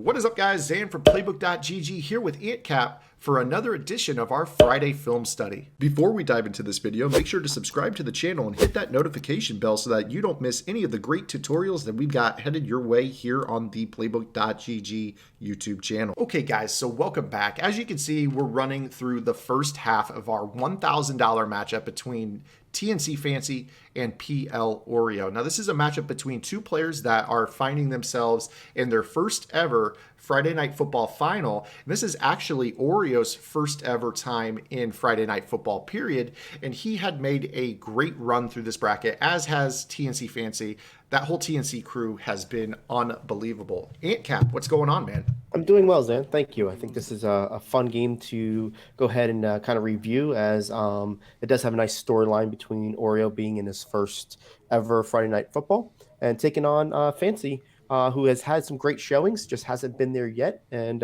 What is up, guys? Zan from Playbook.gg here with AntCap for another edition of our Friday film study. Before we dive into this video, make sure to subscribe to the channel and hit that notification bell so that you don't miss any of the great tutorials that we've got headed your way here on the Playbook.gg YouTube channel. Okay, guys, so welcome back. As you can see, we're running through the first half of our $1,000 matchup between TNC Fancy and PL Oreo. Now, this is a matchup between two players that are finding themselves in their first ever Friday Night Football final. And this is actually Oreo's first ever time in Friday Night Football, period. And he had made a great run through this bracket, as has TNC Fancy. That whole TNC crew has been unbelievable. AntCap, what's going on, man? I'm doing well, Zan. Thank you. I think this is a fun game to go ahead and kind of review, as it does have a nice storyline between Oreo being in his first ever Friday Night Football and taking on Fancy, who has had some great showings, just hasn't been there yet. And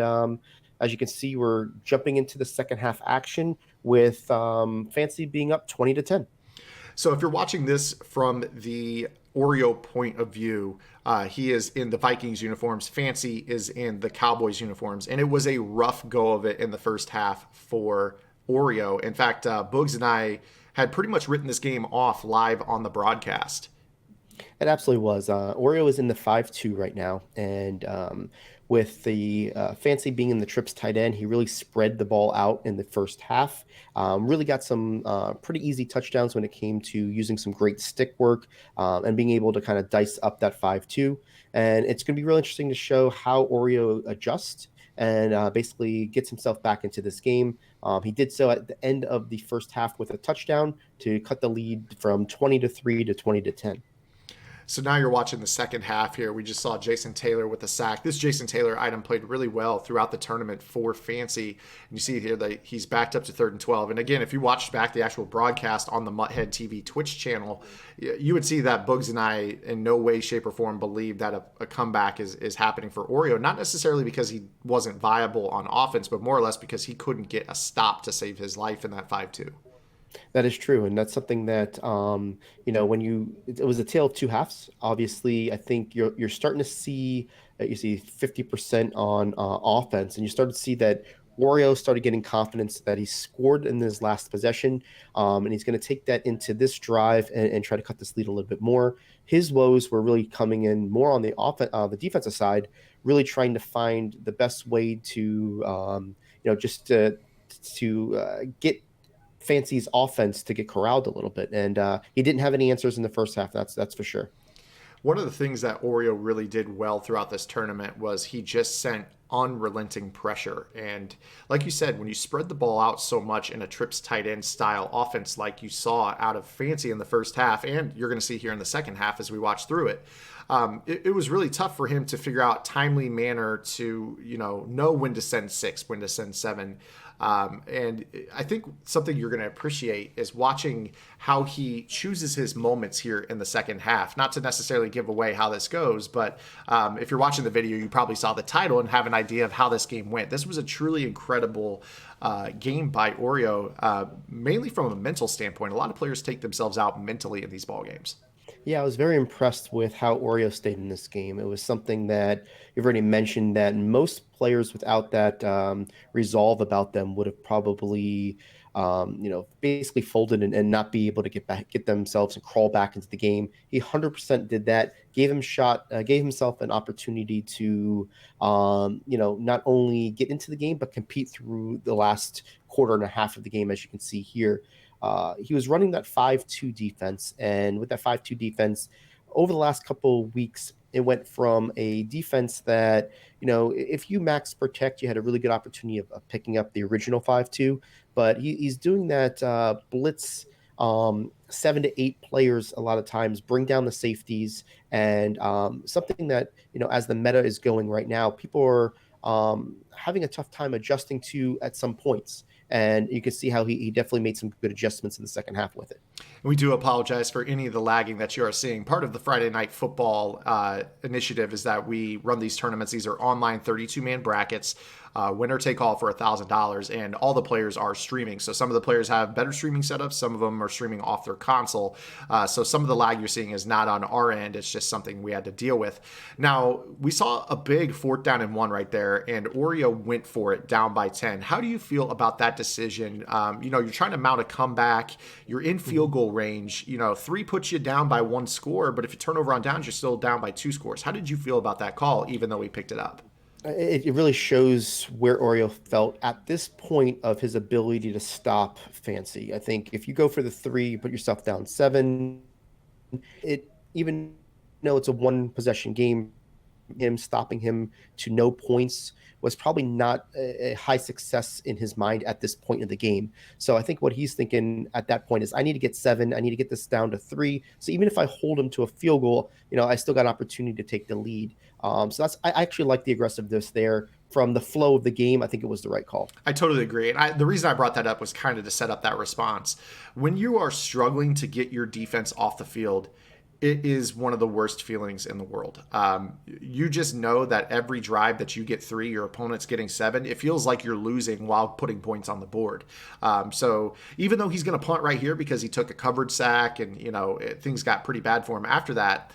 as you can see, we're jumping into the second half action with Fancy being up 20-10. So if you're watching this from the Oreo point of view, he is in the Vikings uniforms. Fancy is in the Cowboys uniforms. And it was a rough go of it in the first half for Oreo. In fact, Boogs and I had pretty much written this game off live on the broadcast. It absolutely was. Oreo is in the 5-2 right now, and with the Fancy being in the trips tight end, he really spread the ball out in the first half. Really got some pretty easy touchdowns when it came to using some great stick work and being able to kind of dice up that 5-2. And it's going to be really interesting to show how Oreo adjusts and basically gets himself back into this game. He did so at the end of the first half with a touchdown to cut the lead from 20-3 to 20-10. So now you're watching the second half here. We just saw Jason Taylor with a sack. This Jason Taylor item played really well throughout the tournament for Fancy. And you see here that he's backed up to 3rd and 12. And again, if you watched back the actual broadcast on the Muthead TV Twitch channel, you would see that Boogs and I in no way, shape, or form believe that a comeback is happening for Oreo. Not necessarily because he wasn't viable on offense, but more or less because he couldn't get a stop to save his life in that 5-2. That is true, and that's something that when it was a tale of two halves. Obviously, I think you're starting to see that you see 50% on offense, and you start to see that Oreo started getting confidence that he scored in his last possession, and he's going to take that into this drive and try to cut this lead a little bit more. His woes were really coming in more on the defensive side, really trying to find the best way to just to get Fancy's offense to get corralled a little bit, and he didn't have any answers in the first half. That's for sure. One of the things that Oreo really did well throughout this tournament was he just sent unrelenting pressure. And like you said, when you spread the ball out so much in a trips tight end style offense like you saw out of Fancy in the first half, and you're going to see here in the second half as we watch through it, it was really tough for him to figure out timely manner to know when to send 6, when to send 7. And I think something you're going to appreciate is watching how he chooses his moments here in the second half. Not to necessarily give away how this goes, but if you're watching the video, you probably saw the title and have an idea of how this game went. This was a truly incredible game by Oreo, mainly from a mental standpoint. A lot of players take themselves out mentally in these ball games. Yeah, I was very impressed with how Oreo stayed in this game. It was something that you've already mentioned, that most players without that resolve about them would have probably, basically folded and not be able to get themselves and crawl back into the game. He 100% did that. Gave himself an opportunity to, not only get into the game but compete through the last quarter and a half of the game, as you can see here. He was running that 5-2 defense, and with that 5-2 defense, over the last couple of weeks, it went from a defense that, if you max protect, you had a really good opportunity of picking up the original 5-2, but he's doing that blitz 7 to 8 players a lot of times, bring down the safeties, and something that, as the meta is going right now, people are having a tough time adjusting to at some points. And you can see how he definitely made some good adjustments in the second half with it. We do apologize for any of the lagging that you are seeing. Part of the Friday Night Football initiative is that we run these tournaments. These are online 32-man brackets, winner take all for $1,000, and all the players are streaming. So some of the players have better streaming setups. Some of them are streaming off their console. So some of the lag you're seeing is not on our end. It's just something we had to deal with. Now, we saw a big 4th down and 1 right there, and Oreo went for it down by 10. How do you feel about that decision? You're trying to mount a comeback. You're in field goal range. 3 puts you down by 1 score, but if you turn over on downs, you're still down by 2 scores. How did you feel about that call, even though he picked it up? It really shows where Oreo felt at this point of his ability to stop Fancy. I think if you go for the 3, you put yourself down 7. It, even though it's a 1 possession game, him stopping him to no points was probably not a high success in his mind at this point in the game. So I think what he's thinking at that point is, I need to get 7. I need to get this down to 3. So even if I hold him to a field goal, I still got an opportunity to take the lead. I actually like the aggressiveness there. From the flow of the game, I think it was the right call. I totally agree. And the reason I brought that up was kind of to set up that response. When you are struggling to get your defense off the field, it is one of the worst feelings in the world. You just know that every drive that you get 3, your opponent's getting 7. It feels like you're losing while putting points on the board. So even though he's going to punt right here because he took a covered sack and, things got pretty bad for him after that,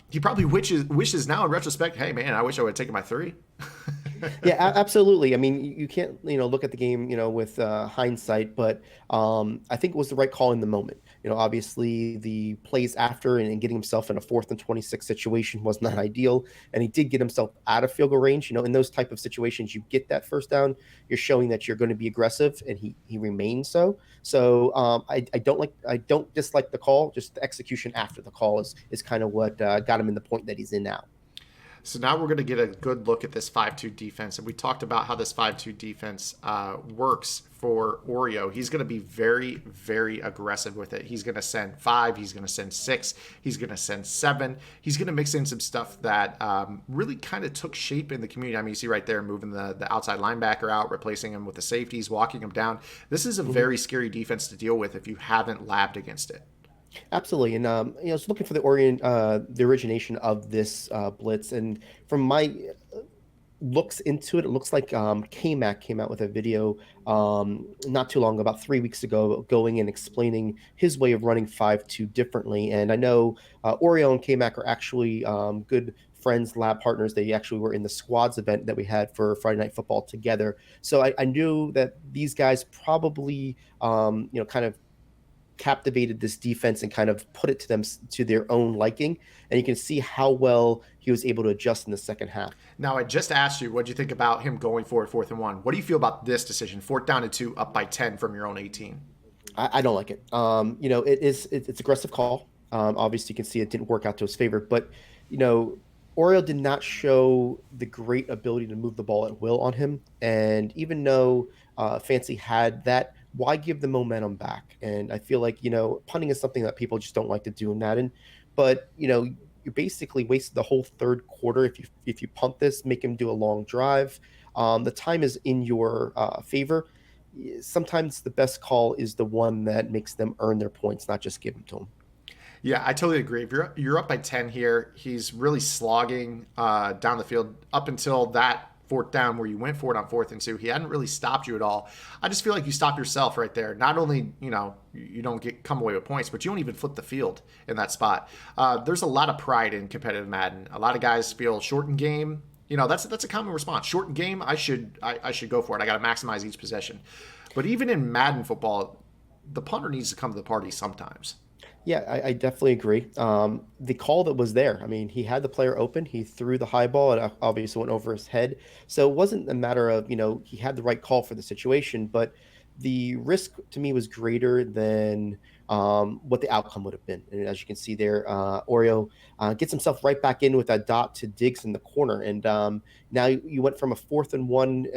he probably wishes now in retrospect, hey, man, I wish I would have taken my 3. Yeah, absolutely. I mean, you can't, look at the game, with hindsight, but I think it was the right call in the moment. Obviously the plays after and getting himself in a 4th and 26 situation was not ideal, and he did get himself out of field goal range. In those type of situations, you get that 1st down, you're showing that you're going to be aggressive, and he remained so. So I don't dislike the call. Just the execution after the call is kind of what got him in the point that he's in now. So now we're going to get a good look at this 5-2 defense. And we talked about how this 5-2 defense works for Oreo. He's going to be very, very aggressive with it. He's going to send 5. He's going to send 6. He's going to send 7. He's going to mix in some stuff that really kind of took shape in the community. I mean, you see right there moving the outside linebacker out, replacing him with the safeties, walking him down. This is a very scary defense to deal with if you haven't labbed against it. Absolutely, and I was looking for the origination of this blitz, and from my looks into it, it looks like K-Mac came out with a video not too long, about 3 weeks ago, going and explaining his way of running 5-2 differently. And I know Oreo and K-Mac are actually good friends, lab partners. They actually were in the squads event that we had for Friday Night Football together. So I knew that these guys probably kind of captivated this defense and kind of put it to their own liking, and you can see how well he was able to adjust in the second half. Now, I just asked you, what do you think about him going for it 4th and 1? What do you feel about this decision, 4th down and 2, up by 10 from your own 18? I don't like it. It's aggressive call. Obviously, you can see it didn't work out to his favor, but Oreo did not show the great ability to move the ball at will on him, and even though Fancy had that, why give the momentum back? And I feel like, punting is something that people just don't like to do in Madden, but you basically wasted the whole 3rd quarter. If you punt this, make him do a long drive. The time is in your favor. Sometimes the best call is the one that makes them earn their points, not just give them to them. Yeah, I totally agree. If you're up by 10 here, he's really slogging down the field up until that 4th down where you went for it on 4th and 2. He hadn't really stopped you at all. I just feel like you stop yourself right there. Not only, you don't come away with points, but you don't even flip the field in that spot. There's a lot of pride in competitive Madden. A lot of guys feel shortened game. That's a common response. Shortened game, I should go for it. I got to maximize each possession. But even in Madden football, the punter needs to come to the party sometimes. Yeah, I definitely agree. The call that was there, I mean, he had the player open. He threw the high ball. It obviously went over his head. So it wasn't a matter of, he had the right call for the situation, but the risk to me was greater than what the outcome would have been. And as you can see there, Oreo gets himself right back in with that dot to Diggs in the corner. And now you went from a 4th and 1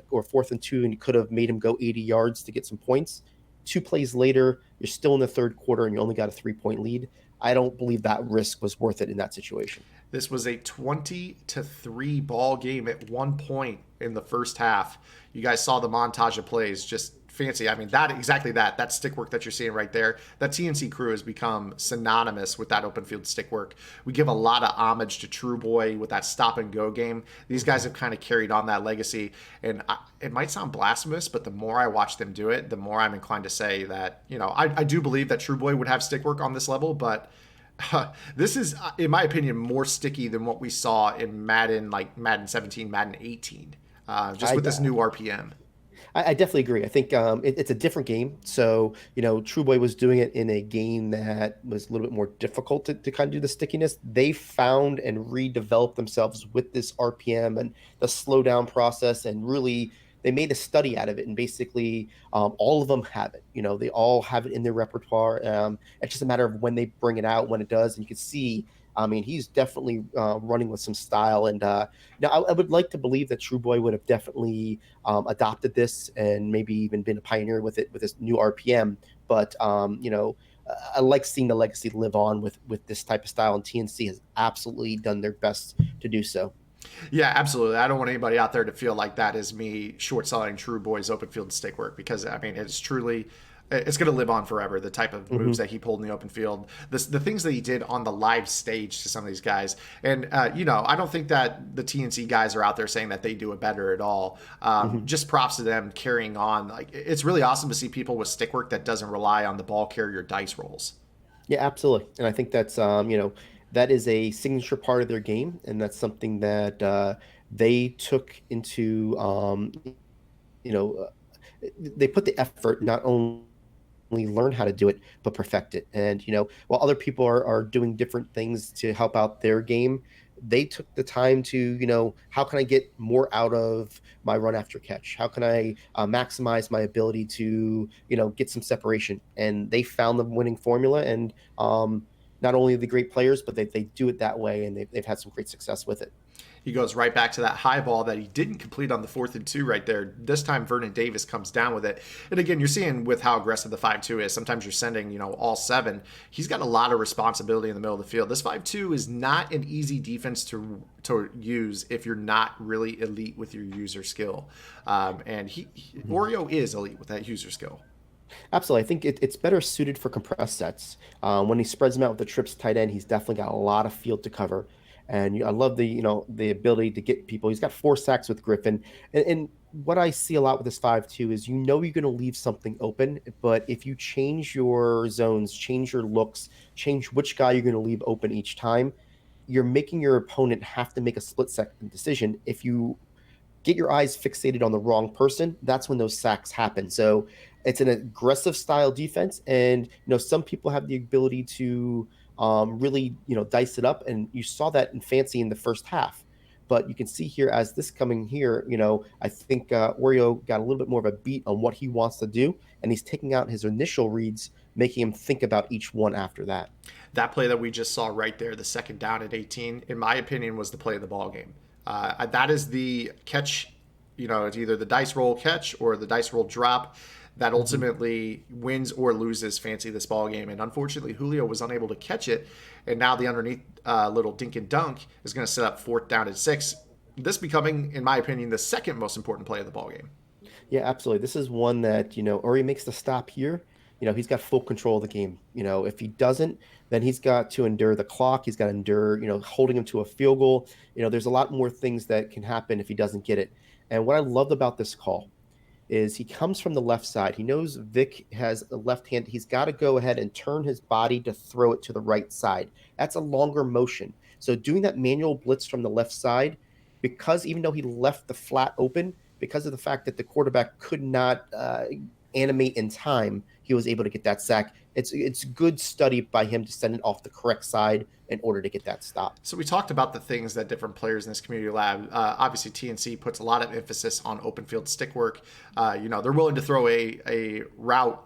or 4th and 2, and you could have made him go 80 yards to get some points. 2 plays later, you're still in the 3rd quarter and you only got a 3-point lead. I don't believe that risk was worth it in that situation. This was a 20-3 ball game at one point in the first half. You guys saw the montage of plays, just Fancy. I mean, that exactly that stick work that you're seeing right there. That TNC crew has become synonymous with that open field stick work. We give a lot of homage to True Boy with that stop and go game. These guys have kind of carried on that legacy, and it might sound blasphemous, but the more I watch them do it, the more I'm inclined to say that I do believe that True Boy would have stick work on this level, but this is, in my opinion, more sticky than what we saw in Madden, like Madden 17, Madden 18, just with this new RPM. I definitely agree. I think it's a different game. So, True Boy was doing it in a game that was a little bit more difficult to kind of do the stickiness. They found and redeveloped themselves with this RPM and the slowdown process, and really they made a study out of it. And basically, all of them have it. They all have it in their repertoire. It's just a matter of when they bring it out, when it does. And you can see, I mean, he's definitely running with some style. And I would like to believe that True Boy would have definitely adopted this and maybe even been a pioneer with it with this new RPM. But I like seeing the legacy live on with this type of style, and TNC has absolutely done their best to do so. Yeah, absolutely. I don't want anybody out there to feel like that is me short selling True Boy's open field stick work, because I mean it's going to live on forever. The type of moves that he pulled in the open field, the things that he did on the live stage to some of these guys, and I don't think that the TNC guys are out there saying that they do it better at all. Just props to them carrying on. Like, it's really awesome to see people with stick work that doesn't rely on the ball carrier dice rolls. Yeah, absolutely. And I think that's that is a signature part of their game, and that's something that they took into you know uh, they put the effort not only learn how to do it but perfect it. And while other people are doing different things to help out their game, they took the time to how can I get more out of my run after catch, how can I maximize my ability to get some separation, and they found the winning formula. And not only are they great players, but they do it that way, and they've had some great success with it. He goes right back to that high ball that he didn't complete on the 4th and 2 right there. This time Vernon Davis comes down with it. And again, you're seeing with how aggressive the 5-2 is. Sometimes you're sending, all 7. He's got a lot of responsibility in the middle of the field. This 5-2 is not an easy defense to use if you're not really elite with your user skill. And Oreo is elite with that user skill. Absolutely. I think it's better suited for compressed sets. When he spreads them out with the trips tight end, he's definitely got a lot of field to cover. And I love the ability to get people. He's got 4 sacks with Griffin. And what I see a lot with this 5-2 is you're going to leave something open, but if you change your zones, change your looks, change which guy you're going to leave open each time, you're making your opponent have to make a split-second decision. If you get your eyes fixated on the wrong person, that's when those sacks happen. So it's an aggressive style defense, and some people have the ability to really dice it up, and you saw that in Fancy in the first half. But you can see here as this coming here, I think Oreo got a little bit more of a beat on what he wants to do, and he's taking out his initial reads, making him think about each one after that. That play that we just saw right there, the second down at 18, in my opinion, was the play of the ball game. That is the catch. It's either the dice roll catch or the dice roll drop that ultimately wins or loses Fancy this ball game. And unfortunately, Julio was unable to catch it. And now the underneath little dink and dunk is going to set up 4th down at 6. This becoming, in my opinion, the second most important play of the ball game. Yeah, absolutely. This is one that, or he makes the stop here, he's got full control of the game. If he doesn't, then he's got to endure the clock. He's got to endure, holding him to a field goal. There's a lot more things that can happen if he doesn't get it. And what I loved about this call is he comes from the left side. He knows Vic has a left hand. He's got to go ahead and turn his body to throw it to the right side. That's a longer motion. So doing that manual blitz from the left side, because even though he left the flat open, because of the fact that the quarterback could not animate in time, he was able to get that sack. It's good study by him to send it off the correct side in order to get that stop. So we talked about the things that different players in this community lab. Obviously, TNC puts a lot of emphasis on open field stick work. They're willing to throw a route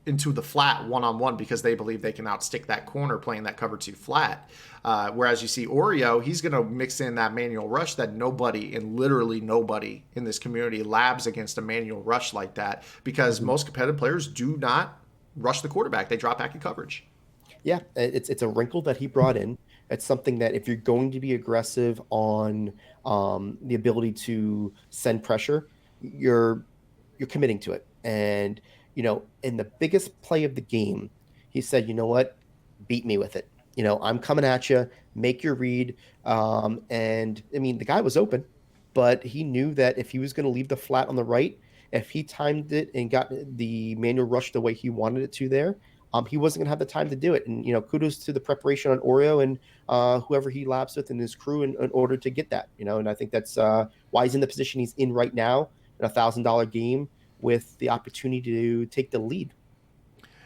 into the flat one-on-one because they believe they can outstick that corner playing that cover 2 flat. Whereas you see Oreo, he's going to mix in that manual rush that nobody, and literally nobody in this community labs against a manual rush like that, because most competitive players do not rush the quarterback. They drop back in coverage. Yeah, it's a wrinkle that he brought in. It's something that if you're going to be aggressive on the ability to send pressure, you're committing to it. And, in the biggest play of the game, he said, you know what? Beat me with it. I'm coming at you, make your read. And I mean, the guy was open, but he knew that if he was going to leave the flat on the right, if he timed it and got the manual rush the way he wanted it to there, he wasn't going to have the time to do it. And, kudos to the preparation on Oreo and whoever he labs with and his crew in order to get that, and I think that's why he's in the position he's in right now in $1,000 game with the opportunity to take the lead.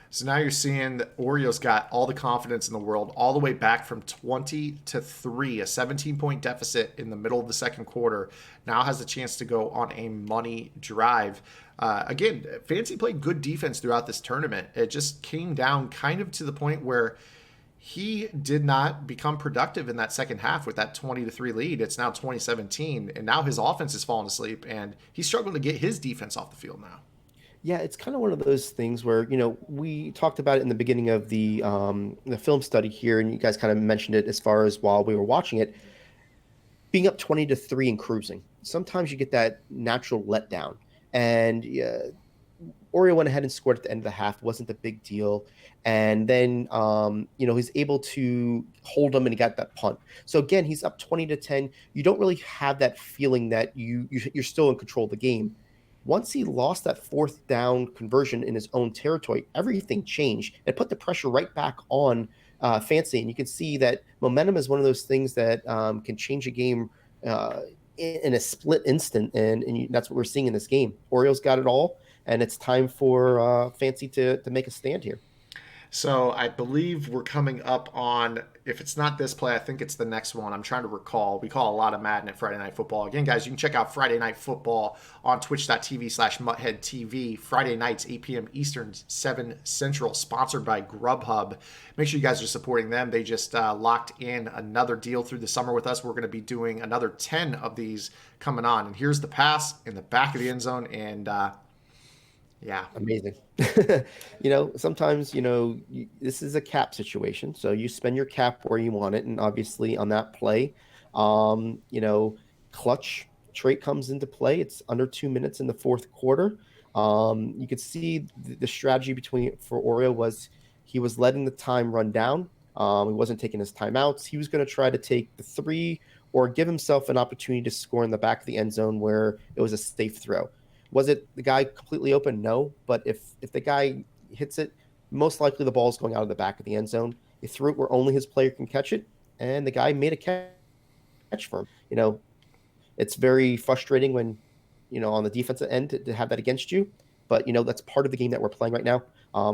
So now you're seeing that Oreo's got all the confidence in the world, all the way back from 20-3, a 17-point deficit in the middle of the second quarter. Now has the chance to go on a money drive. Again, Fancy played good defense throughout this tournament. It just came down kind of to the point where he did not become productive in that second half with that 20-3 lead. It's now 2017, and now his offense has fallen asleep, and he's struggling to get his defense off the field now. Yeah, it's kind of one of those things where, we talked about it in the beginning of the film study here, and you guys kind of mentioned it as far as while we were watching it, being up 20-3 and cruising. Sometimes you get that natural letdown. And Oreo went ahead and scored at the end of the half. Wasn't a big deal. And then, he's able to hold him and he got that punt. So again, he's up 20-10. You don't really have that feeling that you're still in control of the game. Once he lost that fourth down conversion in his own territory, everything changed. It put the pressure right back on Fancy. And you can see that momentum is one of those things that can change a game in a split instant. And that's what we're seeing in this game. Oreo's got it all, and it's time for Fancy to make a stand here. So I believe we're coming up on, if it's not this play, I think it's the next one. I'm trying to recall. We call a lot of Madden at Friday Night Football. Again, guys, you can check out Friday Night Football on twitch.tv/Muthead TV. Friday nights, 8 p.m. Eastern, 7 Central, sponsored by Grubhub. Make sure you guys are supporting them. They just locked in another deal through the summer with us. We're going to be doing another 10 of these coming on. And here's the pass in the back of the end zone. And yeah. Amazing. Sometimes, this is a cap situation. So you spend your cap where you want it. And obviously on that play, clutch trait comes into play. It's under 2 minutes in the fourth quarter. You could see the strategy for Oreo was he was letting the time run down. He wasn't taking his timeouts. He was going to try to take the 3 or give himself an opportunity to score in the back of the end zone where it was a safe throw. Was it the guy completely open? No. But if the guy hits it, most likely the ball is going out of the back of the end zone. He threw it where only his player can catch it, and the guy made a catch for him. It's very frustrating when, on the defensive end to have that against you. But, that's part of the game that we're playing right now,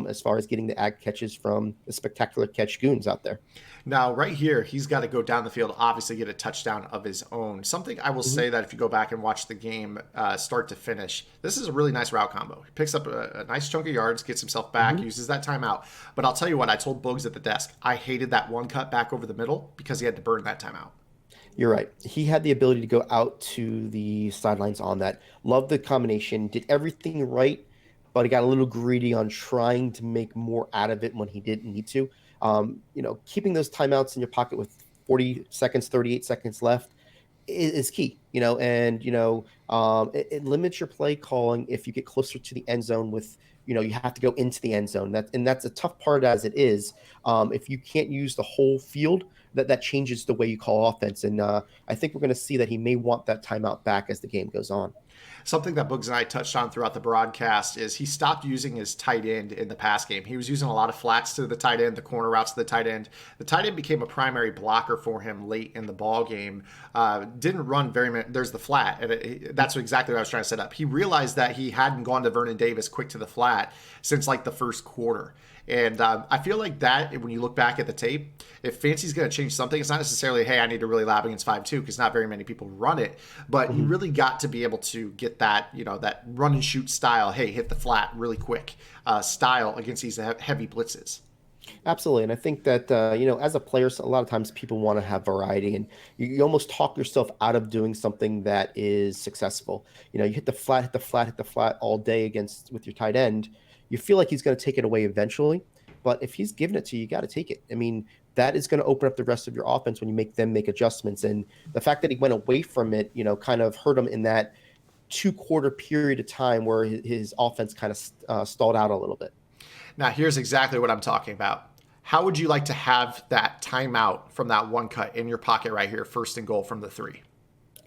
as far as getting the ag catches from the spectacular catch goons out there. Now, right here, he's got to go down the field, obviously get a touchdown of his own. Something I will say that if you go back and watch the game start to finish, this is a really nice route combo. He picks up a nice chunk of yards, gets himself back, uses that timeout. But I'll tell you what, I told Bogues at the desk, I hated that one cut back over the middle because he had to burn that timeout. You're right. He had the ability to go out to the sidelines on that. Loved the combination, did everything right, but he got a little greedy on trying to make more out of it when he didn't need to. Keeping those timeouts in your pocket with 40 seconds, 38 seconds left is key, and, it limits your play calling if you get closer to the end zone with, you have to go into the end zone. That's a tough part as it is. If you can't use the whole field, that changes the way you call offense. And I think we're going to see that he may want that timeout back as the game goes on. Something that Boogs and I touched on throughout the broadcast is he stopped using his tight end in the pass game. He was using a lot of flats to the tight end, the corner routes to the tight end. The tight end became a primary blocker for him late in the ball game. Didn't run very many. There's the flat. And that's exactly what I was trying to set up. He realized that he hadn't gone to Vernon Davis quick to the flat since like the first quarter. And I feel like that, when you look back at the tape, if Fancy's going to change something, it's not necessarily, hey, I need to really lab against 5-2 because not very many people run it. But he really got to be able to get that, that run and shoot style, hey, hit the flat really quick style against these heavy blitzes. Absolutely. And I think that, as a player, a lot of times people want to have variety, and you almost talk yourself out of doing something that is successful. You hit the flat, hit the flat, hit the flat all day with your tight end. You feel like he's going to take it away eventually, but if he's giving it to you, you got to take it. I mean, that is going to open up the rest of your offense when you make them make adjustments. And the fact that he went away from it, kind of hurt him in that two-quarter period of time where his offense kind of stalled out a little bit. Now, here's exactly what I'm talking about. How would you like to have that timeout from that one cut in your pocket right here, 1st and goal from the 3?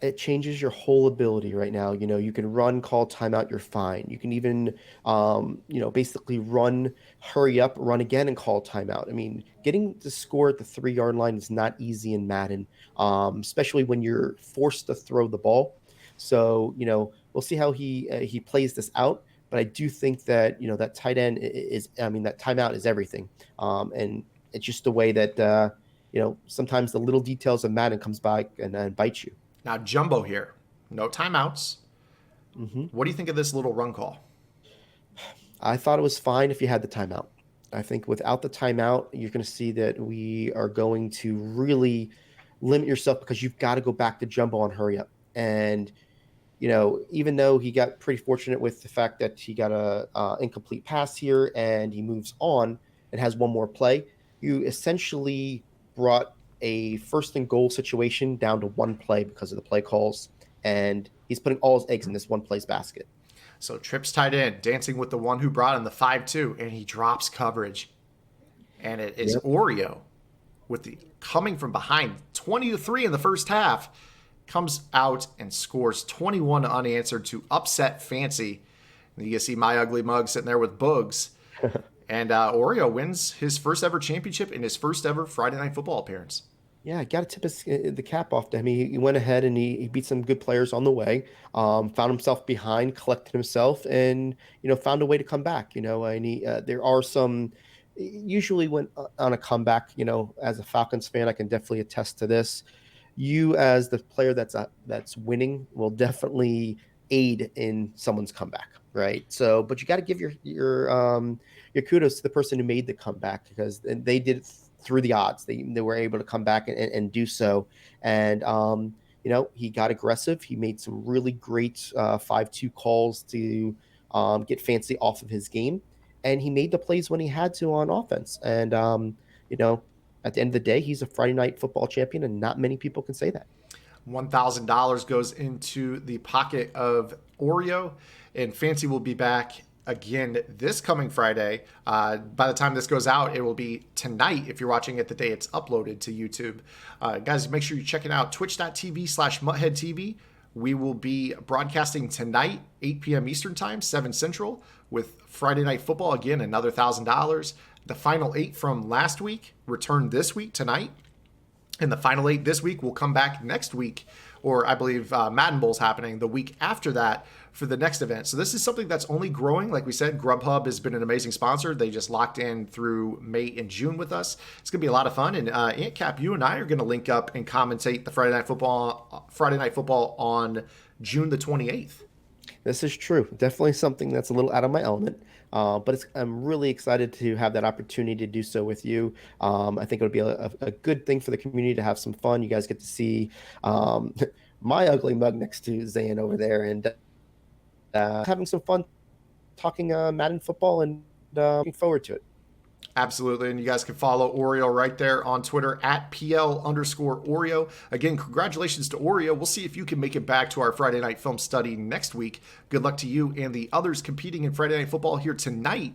It changes your whole ability right now. You can run, call timeout, you're fine. You can even, basically run, hurry up, run again, and call timeout. I mean, getting to score at the 3-yard line is not easy in Madden, especially when you're forced to throw the ball. So, we'll see how he plays this out. But I do think that, that tight end that timeout is everything. And it's just the way that, sometimes the little details of Madden comes by and bites you. Now, Jumbo here, no timeouts. Mm-hmm. What do you think of this little run call? I thought it was fine if you had the timeout. I think without the timeout, you're going to see that we are going to really limit yourself because you've got to go back to Jumbo and hurry up. And, even though he got pretty fortunate with the fact that he got a incomplete pass here and he moves on and has one more play, you essentially brought a 1st and goal situation down to one play because of the play calls, and he's putting all his eggs in this one play's basket. So Tripp's tight end, dancing with the one who brought him the 5-2, and he drops coverage. And it is Oreo with the coming from behind 20-3 in the first half, comes out and scores 21 unanswered to upset Fancy. And you can see my ugly mug sitting there with Bugs. And Oreo wins his first ever championship in his first ever Friday Night Football appearance. Yeah, got to tip the cap off to him. He went ahead and he beat some good players on the way, found himself behind, collected himself, and, found a way to come back, and there are some, usually when on a comeback, as a Falcons fan, I can definitely attest to this. You as the player that's winning will definitely aid in someone's comeback, right? So, but you got to give your kudos to the person who made the comeback because they did it through the odds. They were able to come back and do so. And, he got aggressive. He made some really great 5-2 calls to get Fancy off of his game. And he made the plays when he had to on offense. And, at the end of the day, he's a Friday Night Football champion, and not many people can say that. $1,000 goes into the pocket of Oreo, and Fancy will be back again this coming Friday. By the time this goes out, it will be tonight if you're watching it the day it's uploaded to YouTube. Guys, make sure you check it out, twitch.tv/MutheadTV. We will be broadcasting tonight, 8 p.m. Eastern Time, 7 Central, with Friday Night Football. Again, another $1,000. The final 8 from last week return this week tonight. And the final 8 this week will come back next week, or I believe Madden Bowl's happening the week after that for the next event. So this is something that's only growing. Like we said, Grubhub has been an amazing sponsor. They just locked in through May and June with us. It's going to be a lot of fun. And Ant Cap, you and I are going to link up and commentate the Friday Night Football on June the 28th. This is true. Definitely something that's a little out of my element. But I'm really excited to have that opportunity to do so with you. I think it would be a good thing for the community to have some fun. You guys get to see my ugly mug next to Zan over there and having some fun talking Madden football and looking forward to it. Absolutely. And you guys can follow Oreo right there on Twitter at PL_Oreo. Again, congratulations to Oreo. We'll see if you can make it back to our Friday Night Film Study next week. Good luck to you and the others competing in Friday Night Football here tonight.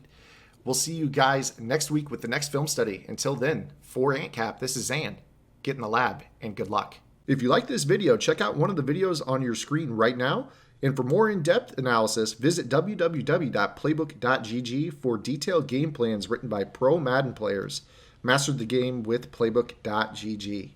We'll see you guys next week with the next film study. Until then, for AntCap, this is Zan. Get in the lab and good luck. If you like this video, check out one of the videos on your screen right now. And for more in-depth analysis, visit www.playbook.gg for detailed game plans written by pro Madden players. Master the game with playbook.gg.